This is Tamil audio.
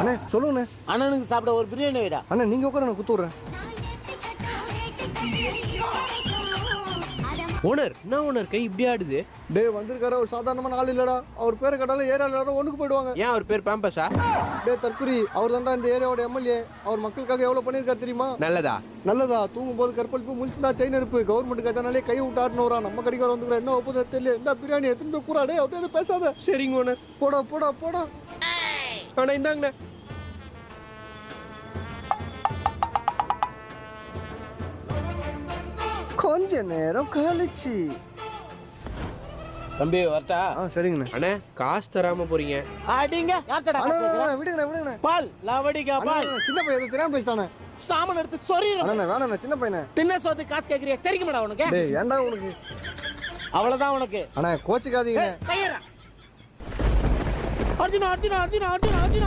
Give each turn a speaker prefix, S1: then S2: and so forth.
S1: அண்ணே சொல்லுங்கண்ணே.
S2: அண்ணனுக்கு சாப்பிட ஒரு பிரியாணி வைடா.
S1: அண்ணே நீங்கள் உட்கார நான் குத்து விட்றேன்.
S3: ஓனர் என்ன ஓனர் கை இப்படி ஆடுது?
S1: டே வந்திருக்காரு, ஒரு சாதாரணமான ஆள் இல்லடா. அவர் பேரை கேட்டாலும் ஏரியாவில் எல்லாரும் ஒன்றுக்கு போயிடுவாங்க.
S3: ஏன் அவர் பேர் பேம்பஸா?
S1: டே தற்குறி, அவர் தான்டா இந்த ஏரியாவோட எம்எல்ஏ. அவர் மக்களுக்காக எவ்வளோ பண்ணியிருக்காரு தெரியுமா?
S3: நல்லதா?
S1: நல்லதா? தூங்கும் போது கற்பழிப்பு, முழிச்சுனா செயின் இருப்பு, கவர்மெண்ட் கத்தானாலே கை விட்டு ஆட்டினவரா. நம்ம கடிக்கார வந்துக்கிற என்ன ஒப்புதல் தெரியல. இந்த பிரியாணி எடுத்துன்னு போய் கூறாடே, அப்படியே எதுவும் பேசாத.
S3: சரிங்க ஓனர்.
S1: போடா போடா போடா.
S3: ஆனா இந்தாங்கண்ணே.
S1: கொஞ்ச நேரம் கழிச்சு.
S2: தம்பி வரட்டா?
S1: சரிங்கண்ணே.
S3: அண்ணே காசு தராம போறீங்க.
S2: அடிங்க. யார்ட்டடா காசு கேக்குற?
S1: விடுங்கண்ணே விடுங்கண்ணே.
S2: பால் லவடிக்கா பால்.
S1: சின்ன பையன் தெரியாம பேசிட்டானே.
S2: சாமான் எடுத்து சொறிறேன்.
S1: அண்ணா வேணாண்ணே, சின்ன பையனே.
S2: தின்ன சோத்து காசு கேக்குறியா? சரிங்க மேடா உனக்கு.
S1: டேய் ஏன்டா உனக்கு?
S2: அவ்வளவுதான் உனக்கு.
S1: அண்ணா கோச்சிக்காதீங்க.
S2: கையறா. அர்ஜுனா அர்ஜுனா அர்ஜுனா அர்ஜுனா அர்ஜுனா